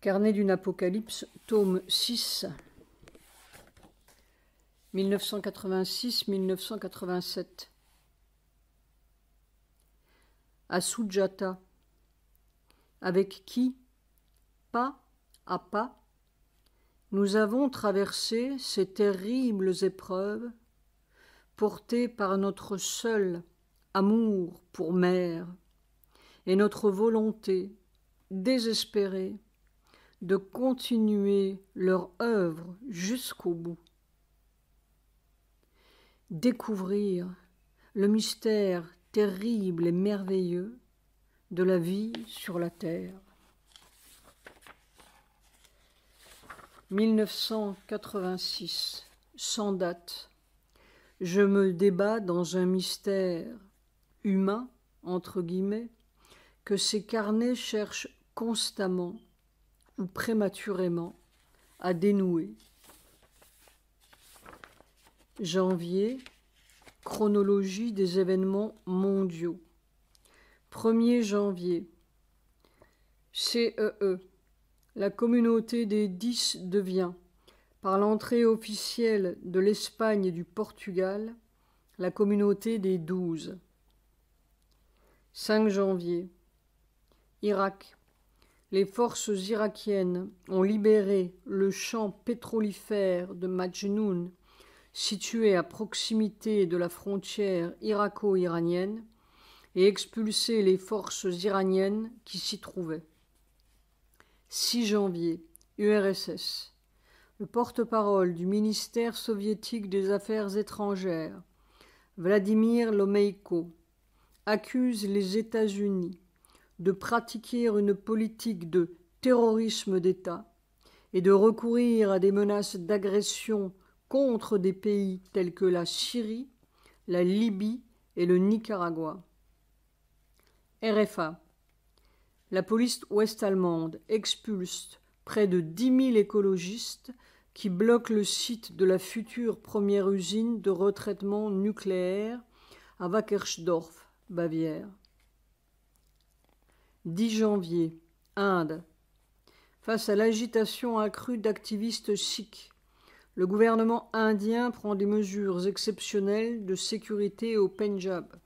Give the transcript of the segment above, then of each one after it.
Carnet d'une Apocalypse, tome 6, 1986-1987. À Sujata, avec qui, pas à pas, nous avons traversé ces terribles épreuves, portées par notre seul amour pour mère et notre volonté désespérée de continuer leur œuvre jusqu'au bout. Découvrir le mystère terrible et merveilleux de la vie sur la terre. 1986, sans date. Je me débats dans un mystère humain, entre guillemets, que ces carnets cherchent constamment ou prématurément à dénouer. Janvier, chronologie des événements mondiaux. 1er janvier, CEE, la communauté des 10 devient, par l'entrée officielle de l'Espagne et du Portugal, la communauté des 12. 5 janvier, Irak. Les forces irakiennes ont libéré le champ pétrolifère de Majnoun, situé à proximité de la frontière irako-iranienne, et expulsé les forces iraniennes qui s'y trouvaient. 6 janvier, URSS. Le porte-parole du ministère soviétique des Affaires étrangères, Vladimir Lomeïko, accuse les États-Unis de pratiquer une politique de terrorisme d'État et de recourir à des menaces d'agression contre des pays tels que la Syrie, la Libye et le Nicaragua. RFA. La police ouest-allemande expulse près de 10 000 écologistes qui bloquent le site de la future première usine de retraitement nucléaire à Wackersdorf, Bavière. 10 janvier, Inde. Face à l'agitation accrue d'activistes sikhs, le gouvernement indien prend des mesures exceptionnelles de sécurité au Pendjab.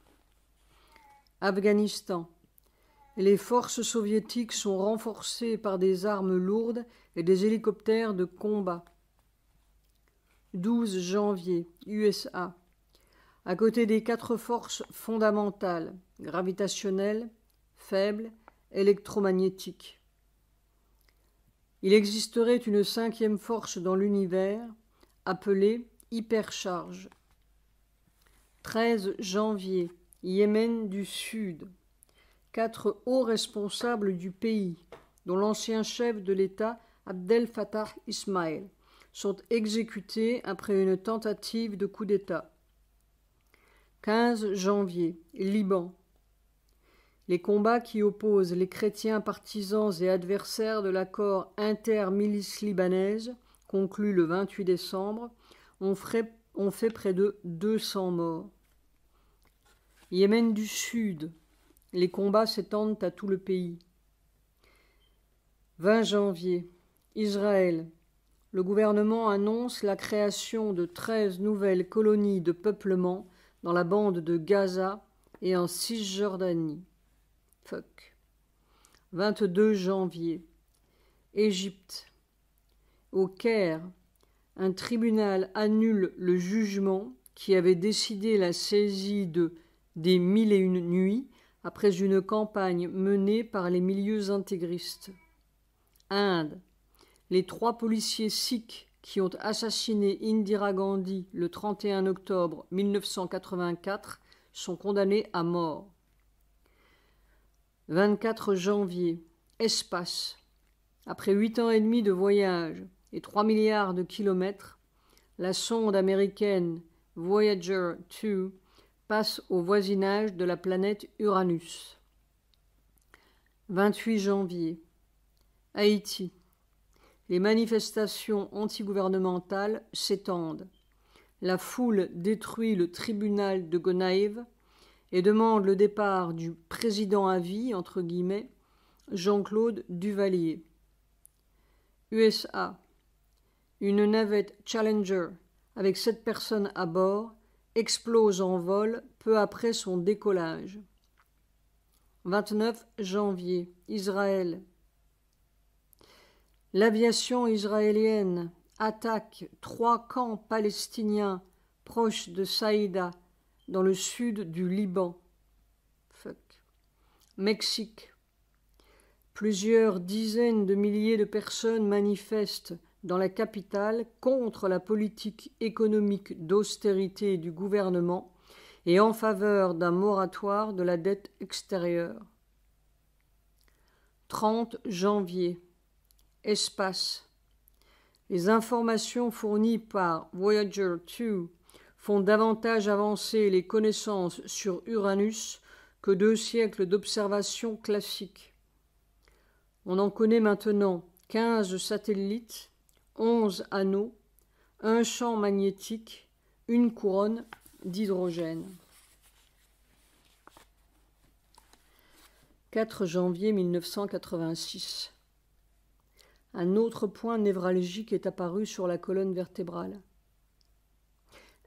Afghanistan. Les forces soviétiques sont renforcées par des armes lourdes et des hélicoptères de combat. 12 janvier, USA. À côté des 4 forces fondamentales, gravitationnelles, faibles, électromagnétiques. Il existerait une 5e force dans l'univers, appelée hypercharge. 13 janvier, Yémen du Sud. 4 hauts responsables du pays, dont l'ancien chef de l'État Abdel Fattah Ismail, sont exécutés après une tentative de coup d'État. 15 janvier, Liban. Les combats qui opposent les chrétiens partisans et adversaires de l'accord inter-milices libanaises, conclu le 28 décembre, ont fait près de 200 morts. Yémen du Sud. Les combats s'étendent à tout le pays. 20 janvier. Israël. Le gouvernement annonce la création de 13 nouvelles colonies de peuplement dans la bande de Gaza et en Cisjordanie. 22 janvier. Égypte. Au Caire, un tribunal annule le jugement qui avait décidé la saisie des 1001 nuits après une campagne menée par les milieux intégristes. Inde. Les 3 policiers sikhs qui ont assassiné Indira Gandhi le 31 octobre 1984 sont condamnés à mort. 24 janvier. Espace. Après 8 ans et demi de voyage et 3 milliards de kilomètres, la sonde américaine Voyager 2 passe au voisinage de la planète Uranus. 28 janvier. Haïti. Les manifestations antigouvernementales s'étendent. La foule détruit le tribunal de Gonaïves et demande le départ du président à vie, entre guillemets, Jean-Claude Duvalier. USA. Une navette Challenger avec 7 personnes à bord explose en vol peu après son décollage. 29 janvier, Israël. L'aviation israélienne attaque 3 camps palestiniens proches de Saïda, dans le sud du Liban. Mexique. Plusieurs dizaines de milliers de personnes manifestent dans la capitale contre la politique économique d'austérité du gouvernement et en faveur d'un moratoire de la dette extérieure. 30 janvier. Espace. Les informations fournies par Voyager 2 font davantage avancer les connaissances sur Uranus que 2 siècles d'observations classiques. On en connaît maintenant 15 satellites, 11 anneaux, un champ magnétique, une couronne d'hydrogène. 4 janvier 1986. Un autre point névralgique est apparu sur la colonne vertébrale.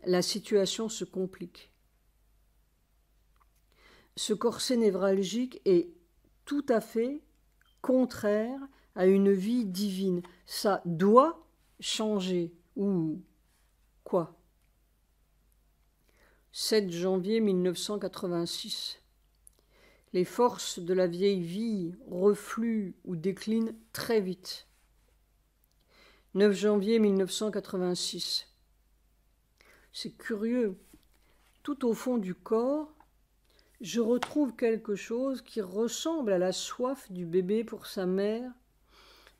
La situation se complique. Ce corset névralgique est tout à fait contraire à une vie divine. Ça doit changer. Ou quoi ? 7 janvier 1986. Les forces de la vieille vie refluent ou déclinent très vite. 9 janvier 1986. C'est curieux. Tout au fond du corps, je retrouve quelque chose qui ressemble à la soif du bébé pour sa mère,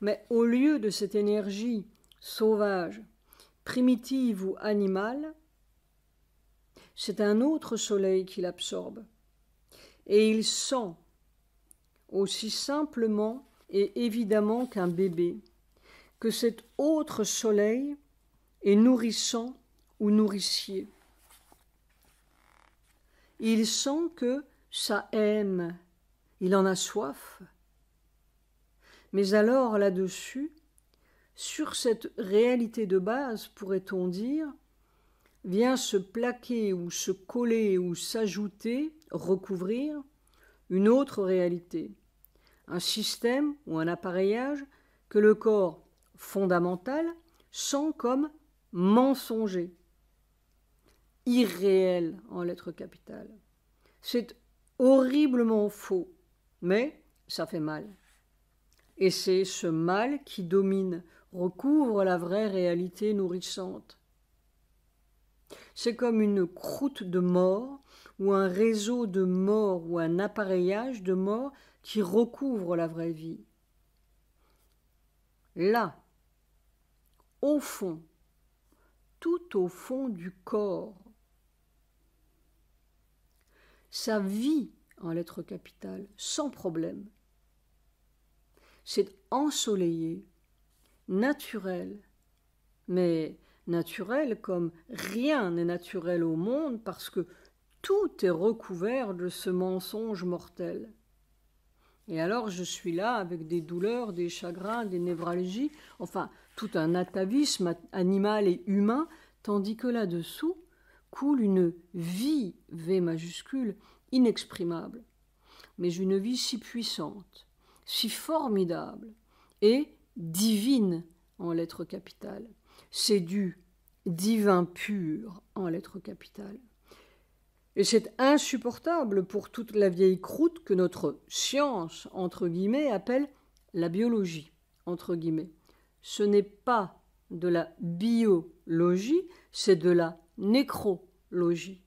mais au lieu de cette énergie sauvage, primitive ou animale, c'est un autre soleil qui l'absorbe. Et il sent, aussi simplement et évidemment qu'un bébé, que cet autre soleil est nourrissant ou nourricier. Il sent que ça aime, il en a soif. Mais alors là-dessus, sur cette réalité de base, pourrait-on dire, vient se plaquer ou se coller ou s'ajouter, recouvrir, une autre réalité, un système ou un appareillage que le corps fondamental sent comme mensonger, irréel en lettres capitales. C'est horriblement faux, mais ça fait mal. Et c'est ce mal qui domine, recouvre la vraie réalité nourrissante. C'est comme une croûte de mort ou un réseau de mort ou un appareillage de mort qui recouvre la vraie vie. Là, au fond, tout au fond du corps, ça vit en lettres capitales, sans problème. C'est ensoleillé, naturel, mais naturel comme rien n'est naturel au monde parce que tout est recouvert de ce mensonge mortel. Et alors je suis là avec des douleurs, des chagrins, des névralgies, enfin tout un atavisme animal et humain, tandis que là-dessous coule une vie, V majuscule, inexprimable, mais une vie si puissante, si formidable et divine en lettres capitales. C'est du divin pur en lettres capitales. Et c'est insupportable pour toute la vieille croûte que notre science, entre guillemets, appelle la biologie, entre guillemets. Ce n'est pas de la biologie, c'est de la nécrologie.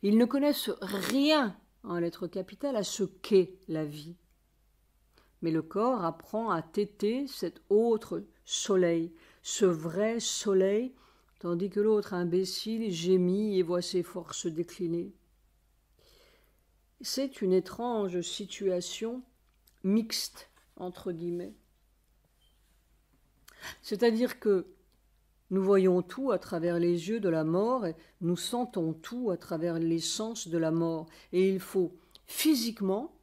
Ils ne connaissent rien en lettres capitales à ce qu'est la vie. Mais le corps apprend à téter cet autre soleil, ce vrai soleil, tandis que l'autre imbécile gémit et voit ses forces décliner. C'est une étrange situation mixte, entre guillemets. C'est-à-dire que nous voyons tout à travers les yeux de la mort et nous sentons tout à travers les sens de la mort. Et il faut physiquement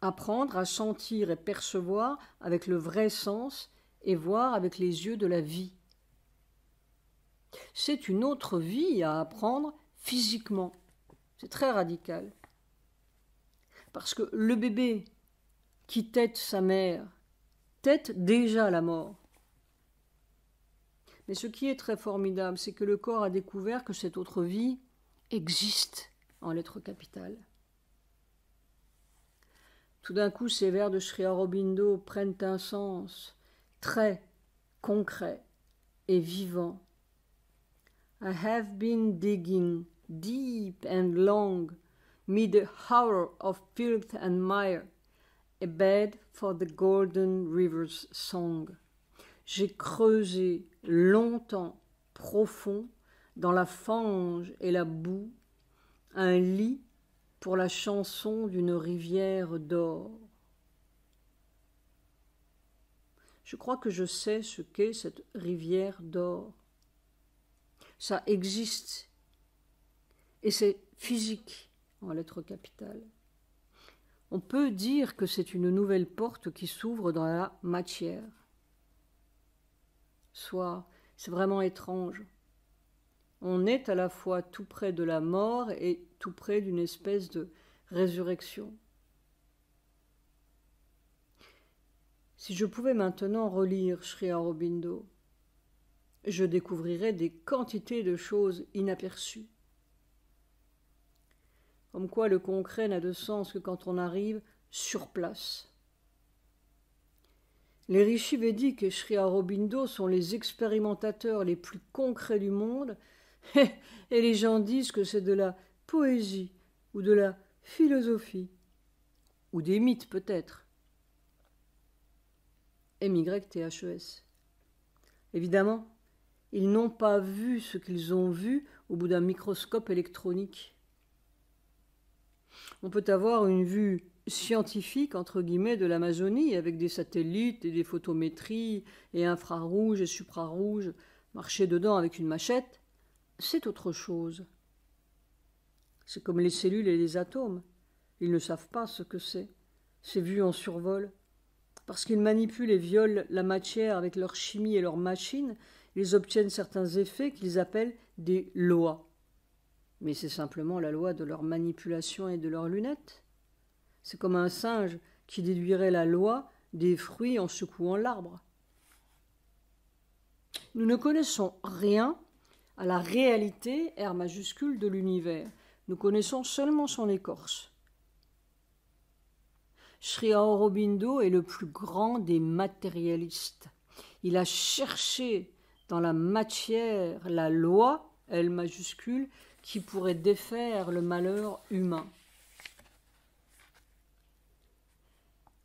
apprendre à sentir et percevoir avec le vrai sens et voir avec les yeux de la vie. C'est une autre vie à apprendre physiquement. C'est très radical. Parce que le bébé qui tète sa mère tète déjà la mort. Mais ce qui est très formidable, c'est que le corps a découvert que cette autre vie existe en lettres capitales. Tout d'un coup, ces vers de Sri Aurobindo prennent un sens très concret et vivant. I have been digging deep and long, mid the horror of filth and mire, a bed for the golden river's song. J'ai creusé longtemps, profond, dans la fange et la boue, un lit pour la chanson d'une rivière d'or. Je crois que je sais ce qu'est cette rivière d'or. Ça existe et c'est physique en lettres capitales. On peut dire que c'est une nouvelle porte qui s'ouvre dans la matière. Soit, c'est vraiment étrange. On est à la fois tout près de la mort et tout près d'une espèce de résurrection. Si je pouvais maintenant relire Sri Aurobindo, je découvrirais des quantités de choses inaperçues. Comme quoi le concret n'a de sens que quand on arrive sur place. Les rishis védiques et Sri Aurobindo sont les expérimentateurs les plus concrets du monde, et les gens disent que c'est de la poésie ou de la philosophie, ou des mythes peut-être. MYTHES. Évidemment, ils n'ont pas vu ce qu'ils ont vu au bout d'un microscope électronique. On peut avoir une vue scientifique, entre guillemets, de l'Amazonie, avec des satellites et des photométries et infrarouges et suprarouges, marcher dedans avec une machette, c'est autre chose. C'est comme les cellules et les atomes. Ils ne savent pas ce que c'est. C'est vu en survol. Parce qu'ils manipulent et violent la matière avec leur chimie et leurs machines, ils obtiennent certains effets qu'ils appellent des lois. Mais c'est simplement la loi de leur manipulation et de leurs lunettes. C'est comme un singe qui déduirait la loi des fruits en secouant l'arbre. Nous ne connaissons rien à la réalité R majuscule de l'univers. Nous connaissons seulement son écorce. Sri Aurobindo est le plus grand des matérialistes. Il a cherché dans la matière la loi, L majuscule, qui pourrait défaire le malheur humain.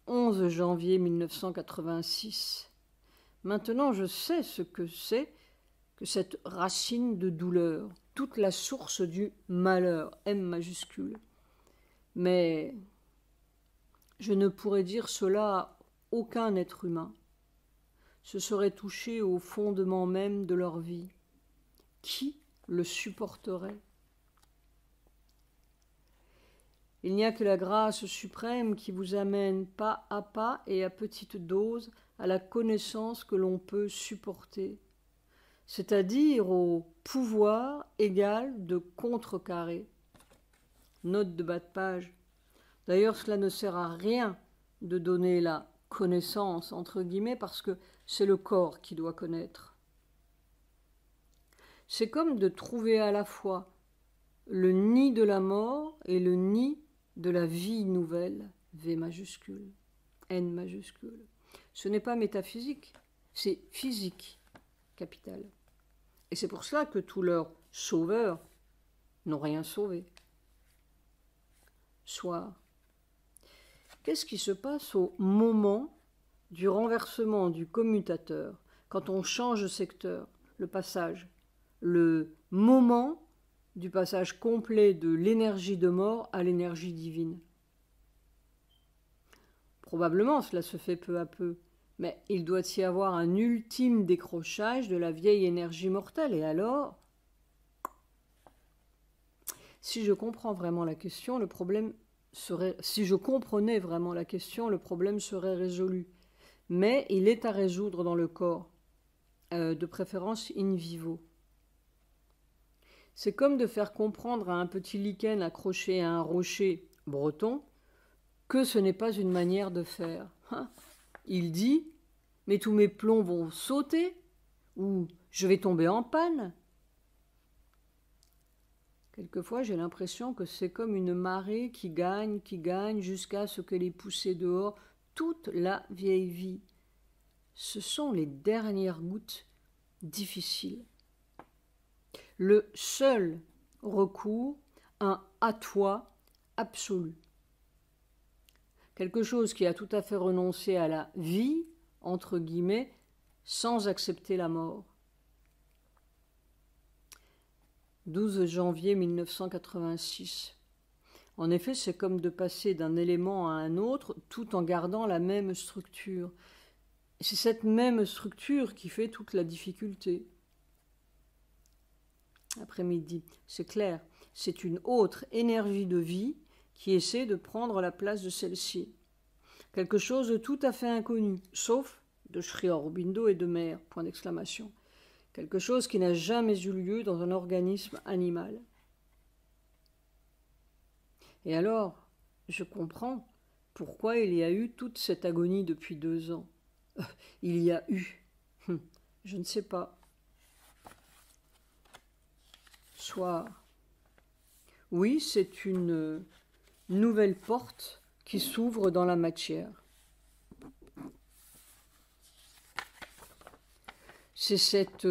11 janvier 1986. Maintenant, je sais ce que c'est que cette racine de douleur, toute la source du malheur, M majuscule. Mais je ne pourrais dire cela à aucun être humain. Ce serait toucher au fondement même de leur vie. Qui le supporterait ? Il n'y a que la grâce suprême qui vous amène pas à pas et à petite dose à la connaissance que l'on peut supporter, c'est-à-dire au pouvoir égal de contrecarrer. Note de bas de page. D'ailleurs, cela ne sert à rien de donner la connaissance, entre guillemets, parce que c'est le corps qui doit connaître. C'est comme de trouver à la fois le nid de la mort et le nid de la vie nouvelle, V majuscule, N majuscule. Ce n'est pas métaphysique, c'est physique, capital. Et c'est pour cela que tous leurs sauveurs n'ont rien sauvé. Soir. Qu'est-ce qui se passe au moment du renversement du commutateur, quand on change de secteur, le passage, le moment du passage complet de l'énergie de mort à l'énergie divine? Probablement cela se fait peu à peu, mais il doit y avoir un ultime décrochage de la vieille énergie mortelle, et alors, si je comprends vraiment la question, le problème serait, si je comprenais vraiment la question, le problème serait résolu. mais il est à résoudre dans le corps, de préférence in vivo. C'est comme de faire comprendre à un petit lichen accroché à un rocher breton que ce n'est pas une manière de faire. Il dit « mais tous mes plombs vont sauter » ou « je vais tomber en panne ». Quelquefois, j'ai l'impression que c'est comme une marée qui gagne jusqu'à ce qu'elle ait poussé dehors toute la vieille vie. Ce sont les dernières gouttes difficiles. Le seul recours, un « à toi » absolu. Quelque chose qui a tout à fait renoncé à la vie, entre guillemets, sans accepter la mort. 12 janvier 1986. En effet, c'est comme de passer d'un élément à un autre tout en gardant la même structure. C'est cette même structure qui fait toute la difficulté. Après-midi, c'est clair, c'est une autre énergie de vie qui essaie de prendre la place de celle-ci. Quelque chose de tout à fait inconnu, sauf de Sri Aurobindo et de Mère, point d'exclamation. Quelque chose qui n'a jamais eu lieu dans un organisme animal. Et alors, je comprends pourquoi il y a eu toute cette agonie depuis 2 ans. Il y a eu, je ne sais pas. Soir. Oui, c'est une nouvelle porte qui s'ouvre dans la matière. C'est cette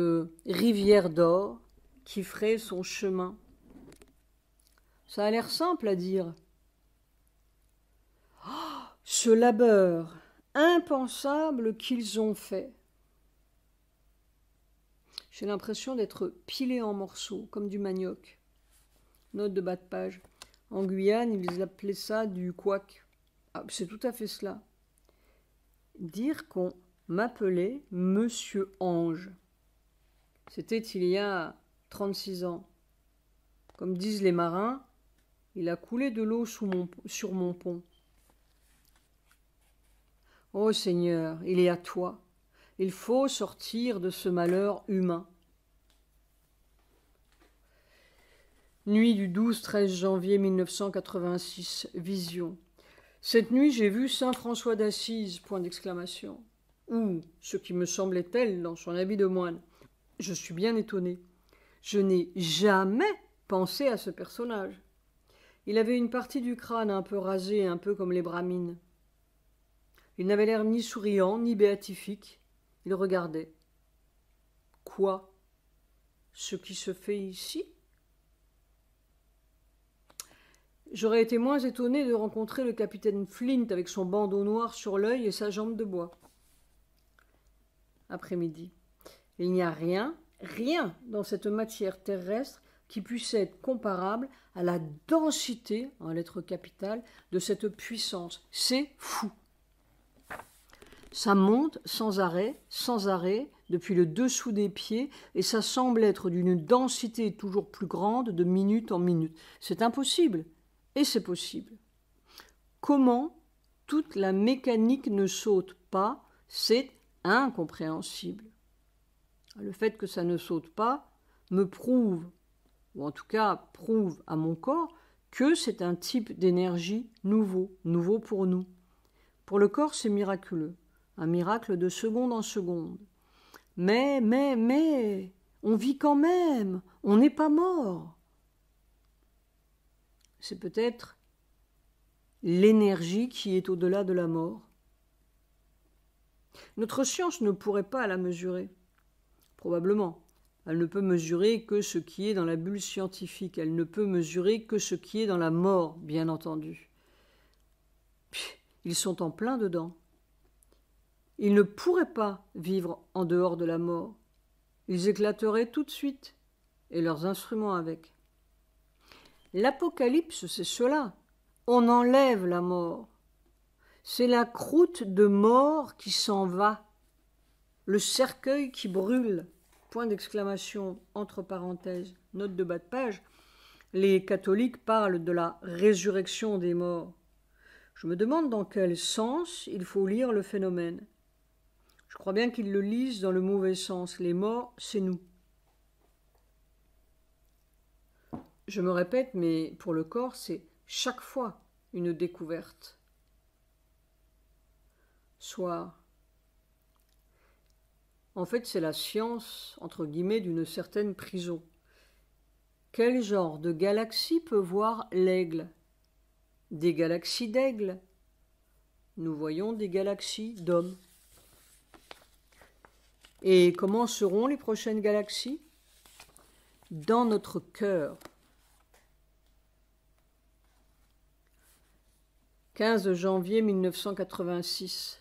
rivière d'or qui ferait son chemin. Ça a l'air simple à dire. Oh, ce labeur impensable qu'ils ont fait. J'ai l'impression d'être pilé en morceaux, comme du manioc. Note de bas de page. En Guyane, ils appelaient ça du couac. Ah, c'est tout à fait cela. Dire qu'on m'appelait Monsieur Ange. C'était il y a 36 ans. Comme disent les marins, il a coulé de l'eau sur mon pont. Ô Seigneur, il est à toi. Il faut sortir de ce malheur humain. Nuit du 12-13 janvier 1986, vision. Cette nuit, j'ai vu saint François d'Assise, point d'exclamation. Ou ce qui me semblait tel dans son habit de moine. Je suis bien étonné. Je n'ai jamais pensé à ce personnage. Il avait une partie du crâne un peu rasée, un peu comme les brahmines. Il n'avait l'air ni souriant, ni béatifique. Il regardait. Quoi? Ce qui se fait ici? J'aurais été moins étonné de rencontrer le capitaine Flint avec son bandeau noir sur l'œil et sa jambe de bois. Après-midi. Il n'y a rien dans cette matière terrestre qui puisse être comparable à la densité, en lettres capitales, de cette puissance. C'est fou. Ça monte sans arrêt, depuis le dessous des pieds, et ça semble être d'une densité toujours plus grande de minute en minute. C'est impossible, et c'est possible. Comment toute la mécanique ne saute pas, c'est incompréhensible. Le fait que ça ne saute pas me prouve, ou en tout cas prouve à mon corps, que c'est un type d'énergie nouveau pour nous. Pour le corps, c'est miraculeux. Un miracle de seconde en seconde. Mais, on vit quand même, on n'est pas mort. C'est peut-être l'énergie qui est au-delà de la mort. Notre science ne pourrait pas la mesurer. Probablement. Elle ne peut mesurer que ce qui est dans la bulle scientifique. Elle ne peut mesurer que ce qui est dans la mort, bien entendu. Ils sont en plein dedans. Ils ne pourraient pas vivre en dehors de la mort. Ils éclateraient tout de suite, et leurs instruments avec. L'Apocalypse, c'est cela. On enlève la mort. C'est la croûte de mort qui s'en va. Le cercueil qui brûle. Point d'exclamation, entre parenthèses, note de bas de page. Les catholiques parlent de la résurrection des morts. Je me demande dans quel sens il faut lire le phénomène. Je crois bien qu'ils le lisent dans le mauvais sens. Les morts, c'est nous. Je me répète, mais pour le corps, c'est chaque fois une découverte. Soit, en fait, c'est la science, entre guillemets, d'une certaine prison. Quel genre de galaxie peut voir l'aigle? Des galaxies d'aigles. Nous voyons des galaxies d'hommes. Et comment seront les prochaines galaxies? Dans notre cœur. 15 janvier 1986.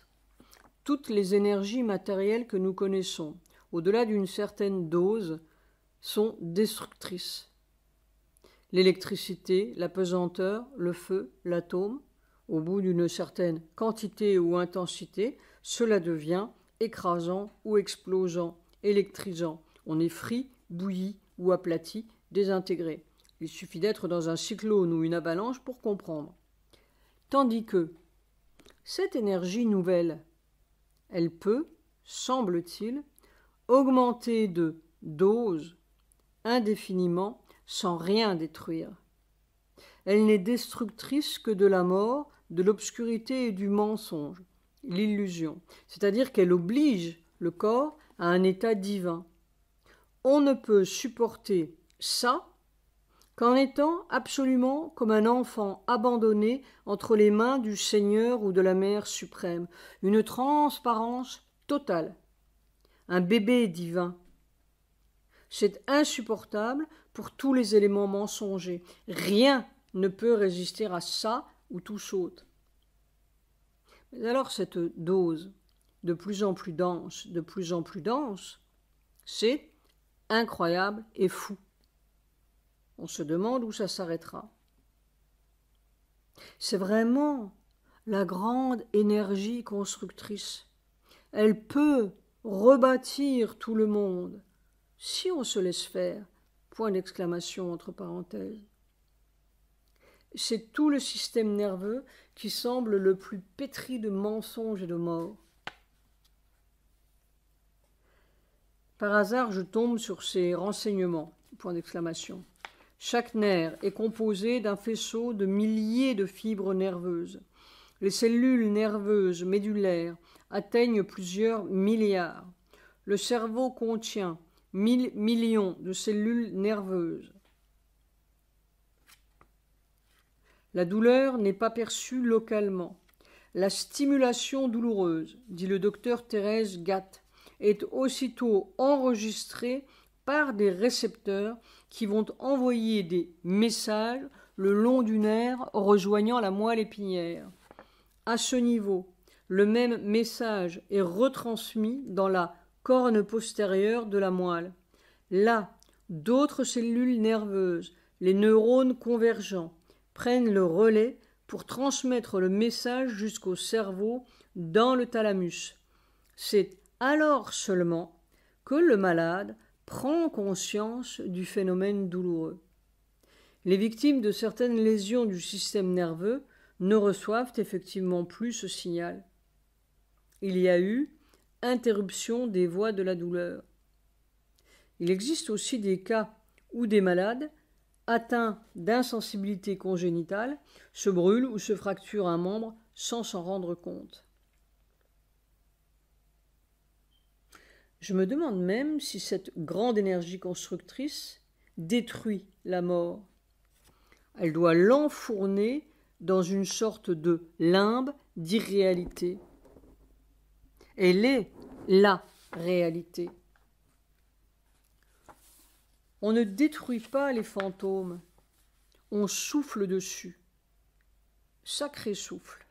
Toutes les énergies matérielles que nous connaissons, au-delà d'une certaine dose, sont destructrices. L'électricité, la pesanteur, le feu, l'atome, au bout d'une certaine quantité ou intensité, cela devient écrasant ou explosant, électrisant. On est frit, bouilli ou aplati, désintégré. Il suffit d'être dans un cyclone ou une avalanche pour comprendre. Tandis que cette énergie nouvelle, elle peut, semble-t-il, augmenter de dose indéfiniment sans rien détruire. Elle n'est destructrice que de la mort, de l'obscurité et du mensonge, l'illusion. C'est-à-dire qu'elle oblige le corps à un état divin. On ne peut supporter ça qu'en étant absolument comme un enfant abandonné entre les mains du Seigneur ou de la Mère suprême. Une transparence totale. Un bébé divin. C'est insupportable pour tous les éléments mensongers. Rien ne peut résister à ça ou tout saute. Mais alors cette dose, de plus en plus dense, c'est incroyable et fou. On se demande où ça s'arrêtera. C'est vraiment la grande énergie constructrice. Elle peut rebâtir tout le monde si on se laisse faire. Point d'exclamation entre parenthèses. C'est tout le système nerveux qui semble le plus pétri de mensonges et de morts. Par hasard, je tombe sur ces renseignements. Point d'exclamation. Chaque nerf est composé d'un faisceau de milliers de fibres nerveuses. Les cellules nerveuses médulaires atteignent plusieurs milliards. Le cerveau contient 1000 millions de cellules nerveuses. La douleur n'est pas perçue localement. La stimulation douloureuse, dit le docteur Thérèse Gatt, est aussitôt enregistrée par des récepteurs qui vont envoyer des messages le long du nerf rejoignant la moelle épinière. À ce niveau, le même message est retransmis dans la corne postérieure de la moelle. Là, d'autres cellules nerveuses, les neurones convergents, prennent le relais pour transmettre le message jusqu'au cerveau dans le thalamus. C'est alors seulement que le malade prend conscience du phénomène douloureux. Les victimes de certaines lésions du système nerveux ne reçoivent effectivement plus ce signal. Il y a eu interruption des voies de la douleur. Il existe aussi des cas où des malades atteints d'insensibilité congénitale se brûlent ou se fracturent un membre sans s'en rendre compte. Je me demande même si cette grande énergie constructrice détruit la mort. Elle doit l'enfourner dans une sorte de limbe d'irréalité. Elle est la réalité. On ne détruit pas les fantômes, on souffle dessus. Sacré souffle.